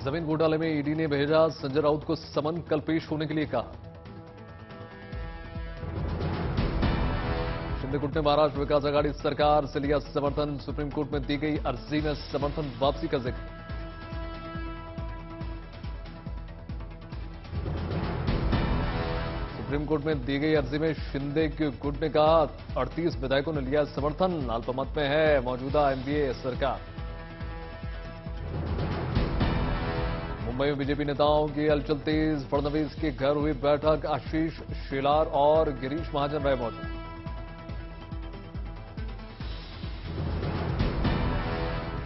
जमीन घोटाले में ईडी ने भेजा संजय राउत को समन, कल पेश होने के लिए कहा। शिंदे गुट ने महाराष्ट्र विकास आघाड़ी सरकार से लिया समर्थन, सुप्रीम कोर्ट में दी गई अर्जी में समर्थन वापसी का जिक्र। सुप्रीम कोर्ट में दी गई अर्जी में शिंदे के गुट ने कहा 38 विधायकों ने लिया समर्थन, अल्पमत में है मौजूदा एनडीए सरकार। मुंबई में बीजेपी नेताओं की हलचल तेज, फडणवीस के घर हुई बैठक, आशीष शेलार और गिरीश महाजन रहे मौजूद।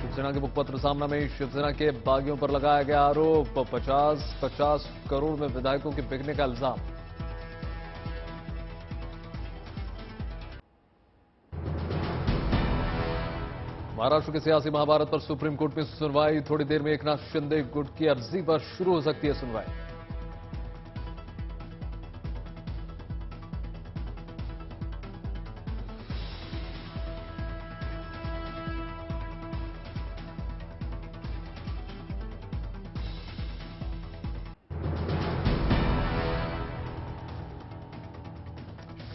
शिवसेना के मुखपत्र सामना में शिवसेना के बागियों पर लगाया गया आरोप, 50 करोड़ में विधायकों के बिकने का इल्जाम। महाराष्ट्र के सियासी महाभारत पर सुप्रीम कोर्ट में सुनवाई, थोड़ी देर में एकनाथ शिंदे गुट की अर्जी पर शुरू हो सकती है सुनवाई।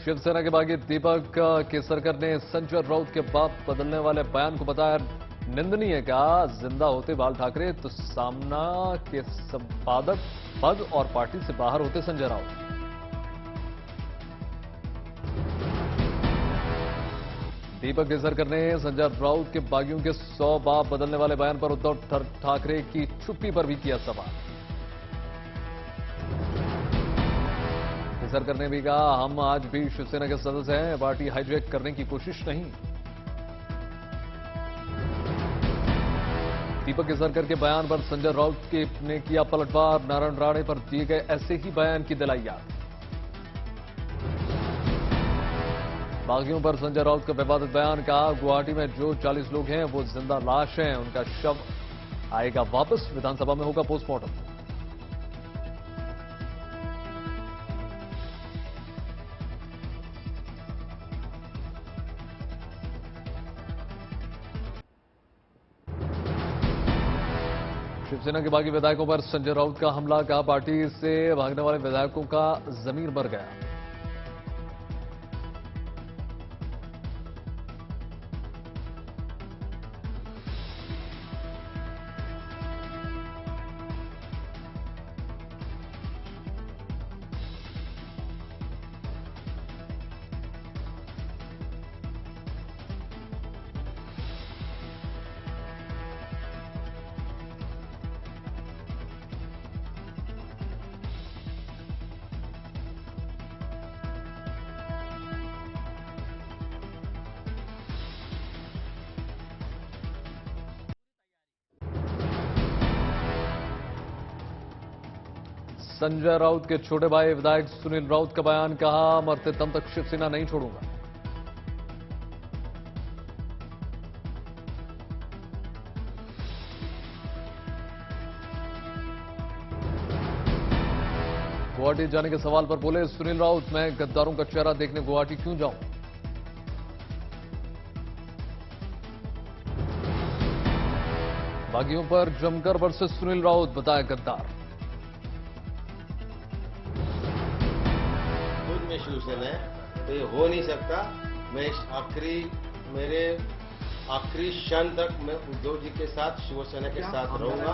शिवसेना के बागी दीपक केसरकर ने संजय राउत के बाप बदलने वाले बयान को बताया निंदनीय, कहा जिंदा होते बाल ठाकरे तो सामना के संपादक पद और पार्टी से बाहर होते संजय राउत। दीपक केसरकर ने संजय राउत के बागियों के 100 बाप बदलने वाले बयान पर उद्धव ठाकरे की चुप्पी पर भी किया सवाल। केसरकर ने भी कहा हम आज भी शिवसेना के सदस्य हैं, पार्टी हाईजैक करने की कोशिश नहीं। दीपक केसरकर के बयान पर संजय राउत ने किया पलटवार, नारायण राणे पर दिए गए ऐसे ही बयान की दिलाई याद। बागियों पर संजय राउत का विवादित बयान, कहा गुवाहाटी में जो 40 लोग हैं वो जिंदा लाश हैं, उनका शव आएगा वापस, विधानसभा में होगा पोस्टमार्टम। शिवसेना के बागी विधायकों पर संजय राउत का हमला, कहा पार्टी से भागने वाले विधायकों का जमीर मर गया। संजय राउत के छोटे भाई विधायक सुनील राउत का बयान, कहा मरते दम तक शिवसेना नहीं छोड़ूंगा। गुवाहाटी जाने के सवाल पर बोले सुनील राउत, मैं गद्दारों का चेहरा देखने गुवाहाटी क्यों जाऊं। बागियों पर जमकर बरसे सुनील राउत, बताया गद्दार। में शिवसेना है तो ये हो नहीं सकता। मैं मेरे आखिरी क्षण तक मैं उद्धव जी के साथ, शिवसेना के साथ रहूंगा।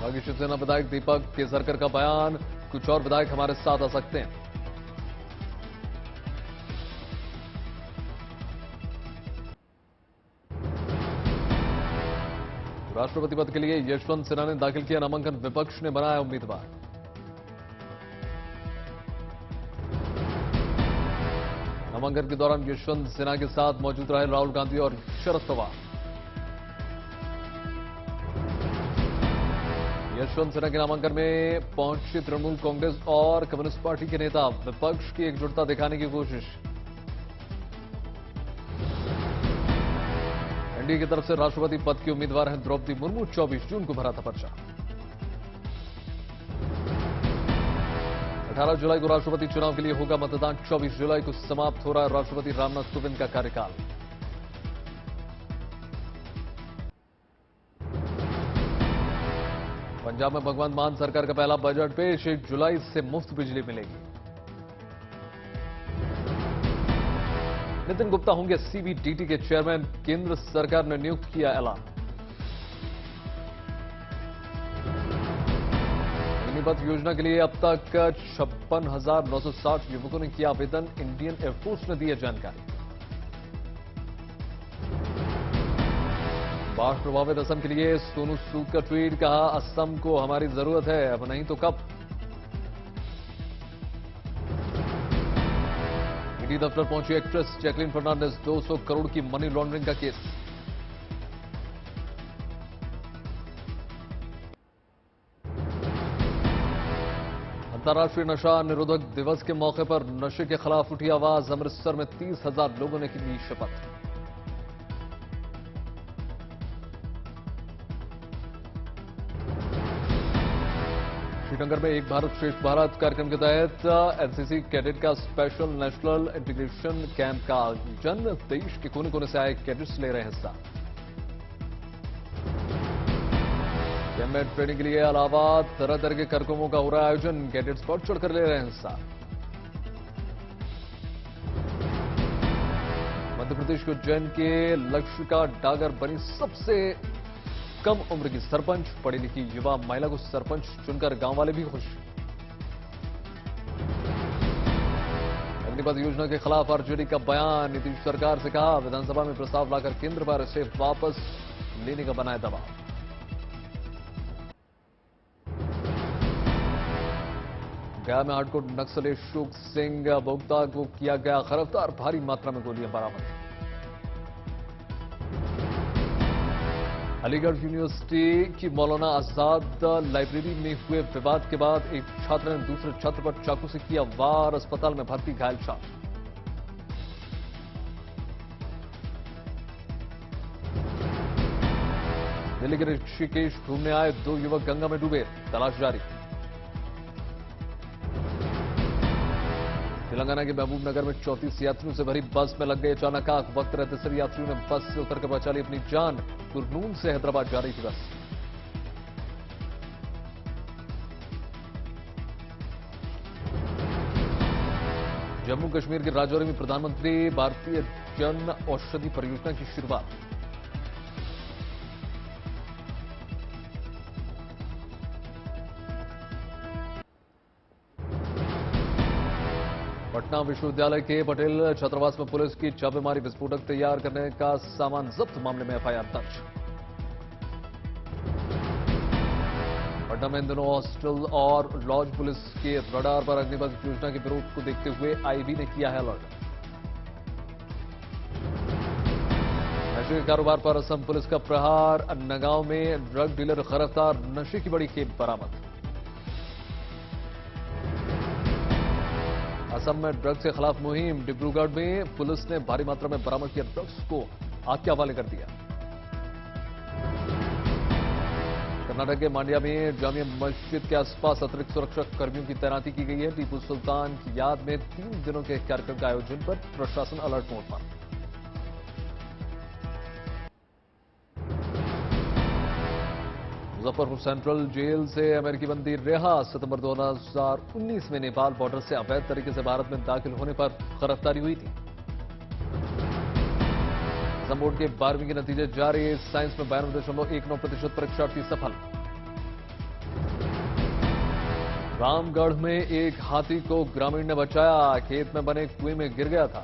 बागी शिवसेना विधायक दीपक केसरकर का बयान, कुछ और विधायक हमारे साथ आ सकते हैं। राष्ट्रपति पद के लिए यशवंत सिन्हा ने दाखिल किया नामांकन, विपक्ष ने बनाया उम्मीदवार। नामांकन के दौरान यशवंत सिन्हा के साथ मौजूद रहे राहुल गांधी और शरद पवार। यशवंत सिन्हा के नामांकन में पहुंची तृणमूल कांग्रेस और कम्युनिस्ट पार्टी के नेता, विपक्ष की एकजुटता दिखाने की कोशिश। एनडीए की तरफ से राष्ट्रपति पद की उम्मीदवार हैं द्रौपदी मुर्मू, 24 जून को भरा था पर्चा। 18 जुलाई को राष्ट्रपति चुनाव के लिए होगा मतदान, 24 जुलाई को समाप्त हो रहा है राष्ट्रपति रामनाथ कोविंद का कार्यकाल। पंजाब में भगवंत मान सरकार का पहला बजट पेश, 1 जुलाई से मुफ्त बिजली मिलेगी। नितिन गुप्ता होंगे सीबीडीटी के चेयरमैन, केंद्र सरकार ने नियुक्त किया ऐलान। अग्निपथ योजना के लिए अब तक 56,960 युवकों ने किया आवेदन, इंडियन एयरफोर्स ने दी है जानकारी। बाढ़ प्रभावित असम के लिए सोनू सूद का ट्वीट, कहा असम को हमारी जरूरत है, अब नहीं तो कब। ईडी दफ्तर पहुंची एक्ट्रेस जैकलीन फर्नांडिस, 200 करोड़ की मनी लॉन्ड्रिंग का केस। अंतर्राष्ट्रीय नशा निरोधक दिवस के मौके पर नशे के खिलाफ उठी आवाज, अमृतसर में 30,000 लोगों ने की शपथ। श्रीनगर में एक भारत श्रेष्ठ भारत कार्यक्रम के तहत एनसीसी कैडेट का स्पेशल नेशनल इंटीग्रेशन कैंप का आयोजन, देश के कोने कोने से आए कैडेट्स ले रहे हिस्सा। कैंप में ट्रेनिंग के लिए अलावा तरह तरह के कार्यक्रमों का हो रहा है आयोजन, कैडेट्स बढ़ चढ़कर ले रहे हैं हिस्सा। मध्य प्रदेश के उज्जैन के लक्ष्यका डागर बनी सबसे कम उम्र की सरपंच, पढ़ी लिखी युवा महिला को सरपंच चुनकर गांव वाले भी खुश। अग्निपथ योजना के खिलाफ आरजेडी का बयान, नीतीश सरकार से कहा विधानसभा में प्रस्ताव लाकर केंद्र पर इसे वापस लेने का बनाए दबाव। गया में हार्डकोर नक्सली अशोक सिंह बोगता को किया गया गिरफ्तार, भारी मात्रा में गोलियां बरामद। अलीगढ़ यूनिवर्सिटी की मौलाना आजाद लाइब्रेरी में हुए विवाद के बाद एक छात्र ने दूसरे छात्र पर चाकू से किया वार, अस्पताल में भर्ती घायल छात्र। दिल्ली के ऋषिकेश घूमने आए 2 युवक गंगा में डूबे, तलाश जारी। तेलंगाना के महबूब नगर में 34 यात्रियों से भरी बस में लग गई अचानक आग, वक्त रहते सभी यात्रियों ने बस से उतरकर बचा ली अपनी जान। कुरनूल से हैदराबाद जा रही थी बस। जम्मू कश्मीर के राजौरी में प्रधानमंत्री भारतीय जन औषधि परियोजना की शुरुआत। पटना विश्वविद्यालय के पटेल छात्रावास में पुलिस की छापेमारी, विस्फोटक तैयार करने का सामान जब्त, मामले में एफआईआर दर्ज। पटना में इन दिनों हॉस्टल और लॉज पुलिस के रडार पर अग्निपथ योजना के विरोध को देखते हुए आईबी ने किया है अलर्ट। नशे के कारोबार पर असम पुलिस का प्रहार, नगांव में ड्रग डीलर गिरफ्तार, नशे की बड़ी खेप बरामद। असम में ड्रग्स के खिलाफ मुहिम, डिब्रूगढ़ में पुलिस ने भारी मात्रा में बरामद किया ड्रग्स को आग के हवाले कर दिया। कर्नाटक के मांड्या में जामिया मस्जिद के आसपास अतिरिक्त सुरक्षा कर्मियों की तैनाती की गई है। टीपू सुल्तान की याद में 3 दिनों के कार्यक्रम के आयोजन पर प्रशासन अलर्ट मोड पर। मुजफ्फरपुर सेंट्रल जेल से अमेरिकी बंदी रिहा, सितंबर 2019 में नेपाल बॉर्डर से अवैध तरीके से भारत में दाखिल होने पर गिरफ्तारी हुई थी। असम बोर्ड के 12वीं के नतीजे जारी, साइंस में 92.19% परीक्षार्थी सफल। रामगढ़ में एक हाथी को ग्रामीण ने बचाया, खेत में बने कुएं में गिर गया था।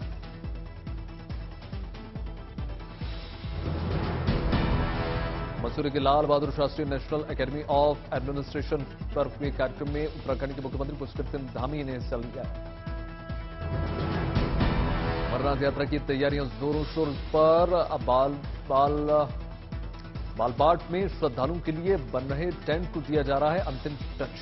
मसूरी के Lal Bahadur Shastri National Academy of Administration पर हुए कार्यक्रम में उत्तराखंड के मुख्यमंत्री पुष्कर सिंह धामी ने हिस्सा लिया। अमरनाथ यात्रा की तैयारियां जोरों शोर पर। बालबाट में श्रद्धालुओं के लिए बन रहे टेंट को दिया जा रहा है अंतिम टच।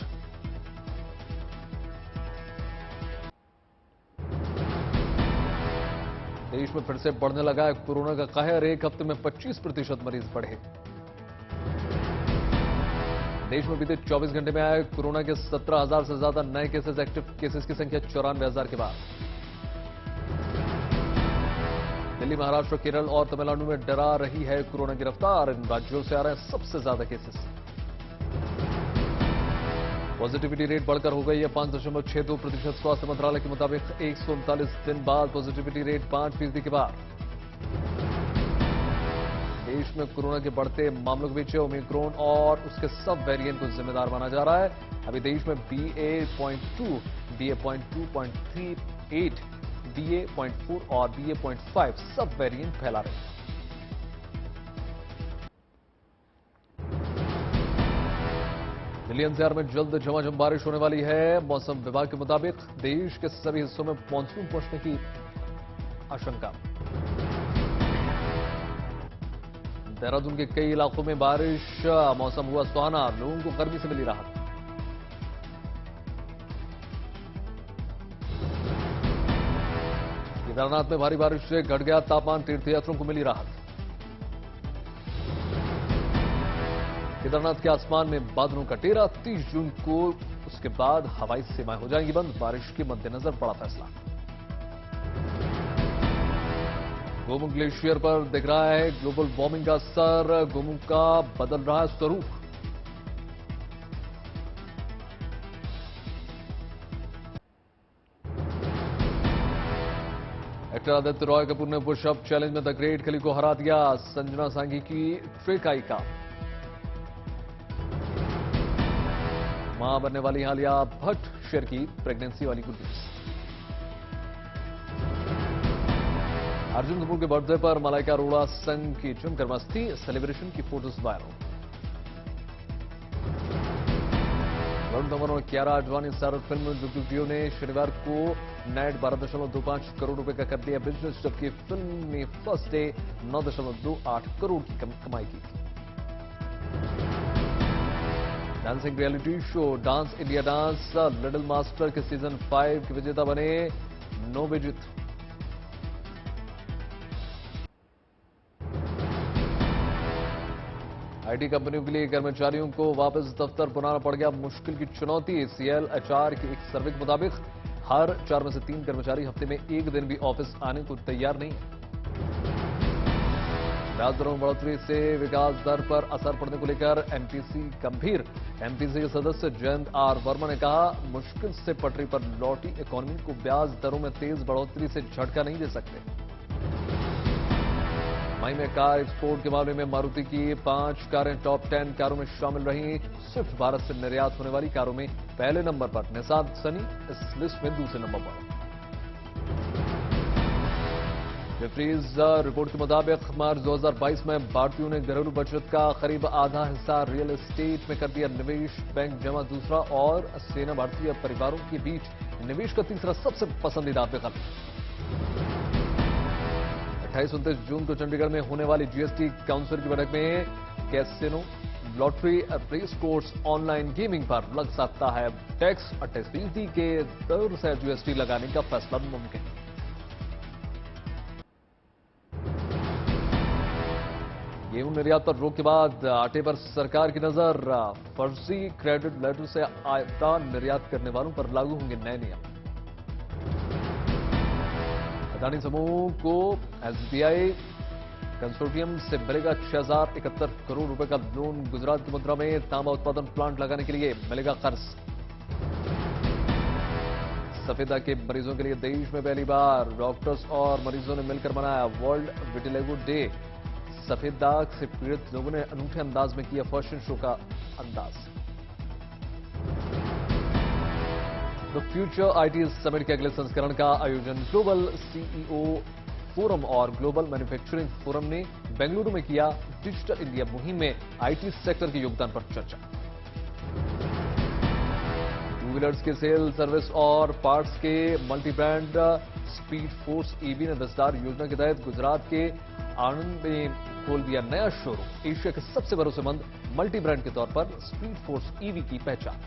देश में फिर से बढ़ने लगा है कोरोना का कहर, एक हफ्ते में 25% मरीज बढ़े। देश में बीते 24 घंटे में आए कोरोना के 17,000 से ज्यादा नए केसेस, एक्टिव केसेस की संख्या 94,000 के बाद। दिल्ली, महाराष्ट्र, केरल और तमिलनाडु में डरा रही है कोरोना की रफ्तार, इन राज्यों से आ रहे हैं सबसे ज्यादा केसेस। पॉजिटिविटी रेट बढ़कर हो गई है 5.62%। स्वास्थ्य मंत्रालय के मुताबिक 139 दिन बाद पॉजिटिविटी रेट 5% के बाद। देश में कोरोना के बढ़ते मामलों के बीच ओमिक्रॉन और उसके सब वेरिएंट को जिम्मेदार माना जा रहा है। अभी देश में BA.2, BA.2.38, BA.4 और BA.5 सब वेरिएंट फैला रहे हैं। दिल्ली एनसीआर में जल्द झमाझम बारिश होने वाली है। मौसम विभाग के मुताबिक देश के सभी हिस्सों में मानसून पहुंचने की आशंका। देहरादून के कई इलाकों में बारिश, मौसम हुआ सुहाना, लोगों को गर्मी से मिली राहत। केदारनाथ में भारी बारिश से घट गया तापमान, तीर्थयात्रियों को मिली राहत। केदारनाथ के आसमान में बादलों का डेरा, 30 जून को उसके बाद हवाई सेवाएं हो जाएंगी बंद। बारिश के मद्देनजर बड़ा फैसला। गोमुख ग्लेशियर पर दिख रहा है ग्लोबल वार्मिंग का असर, गोमुख का बदल रहा है स्वरूप। एक्टर आदित्य रॉय कपूर ने पुशअप चैलेंज में द ग्रेट खली को हरा दिया। संजना सांघी की ट्रिक आई का। मां बनने वाली आलिया भट्ट शेयर की प्रेगनेंसी वाली गुड न्यूज। अर्जुन कपूर के बर्थडे पर मलाइका अरोड़ा संग की जमकर मस्ती, सेलिब्रेशन की फोटोज वायरल। वरुण धवन और कियारा आडवाणी स्टारर फिल्म जुगजुगियों ने शनिवार को नेट 12.25 करोड़ रुपए का कर दिया बिजनेस, जबकि फिल्म ने फर्स्ट डे 9.28 करोड़ की कमाई की। Dancing reality show dance India dance little master के सीजन 5 के विजेता बने नोबेजित। आईटी कंपनियों के लिए कर्मचारियों को वापस दफ्तर बुलाना पड़ गया मुश्किल की चुनौती। CLHR के एक सर्वे के मुताबिक हर 4 में से 3 कर्मचारी हफ्ते में 1 दिन भी ऑफिस आने को तैयार नहीं है। ब्याज दरों में बढ़ोतरी से विकास दर पर असर पड़ने को लेकर MPC गंभीर। MPC के सदस्य जयंत R वर्मा ने कहा, मुश्किल से पटरी पर लौटी इकोनॉमी को ब्याज दरों में तेज बढ़ोतरी से झटका नहीं दे सकते। मई में कार एक्सपोर्ट के मामले में मारुति की 5 कारें टॉप 10 कारों में शामिल रही। स्विफ्ट भारत से निर्यात होने वाली कारों में पहले नंबर पर, निसान सनी इस लिस्ट में दूसरे नंबर पर। जेफरीज रिपोर्ट के मुताबिक मार्च 2022 में भारतीयों ने घरेलू बचत का करीब आधा हिस्सा रियल एस्टेट में कर दिया निवेश। बैंक जमा दूसरा और सेना भारतीय परिवारों के बीच निवेश का तीसरा सबसे पसंदीदा विकल्प। 28-29 जून को चंडीगढ़ में होने वाली GST काउंसिल की बैठक में casino, lottery, race course, online gaming पर लग सकता है टैक्स। 28% के दर से GST लगाने का फैसला मुमकिन। गेहूं निर्यात पर रोक के बाद आटे पर सरकार की नजर। फर्जी क्रेडिट लेटर से आटा निर्यात करने वालों पर लागू होंगे नए नियम। अदानी समूह को SBI कंसोर्टियम से मिलेगा 6071 करोड़ रुपए का लोन। गुजरात की मुद्रा में तांबा उत्पादन प्लांट लगाने के लिए मिलेगा कर्ज। सफेदा के मरीजों के लिए देश में पहली बार डॉक्टर्स और मरीजों ने मिलकर मनाया वर्ल्ड विटिलिगो डे। सफेद दाग से पीड़ित लोगों ने अनूठे अंदाज में किया फैशन शो का अंदाज। द फ्यूचर IT समिट के अगले संस्करण का आयोजन ग्लोबल CEO फोरम और ग्लोबल मैन्युफैक्चरिंग फोरम ने बेंगलुरु में किया। डिजिटल इंडिया मुहिम में IT सेक्टर के योगदान पर चर्चा। टू व्हीलर्स के सेल, सर्विस और पार्ट्स के multi brand speed force EV ने विस्तार योजना के तहत गुजरात के आणंद में खोल दिया नया शोरूम। एशिया के सबसे भरोसेमंद मल्टी ब्रांड के तौर पर स्पीड फोर्स EV की पहचान।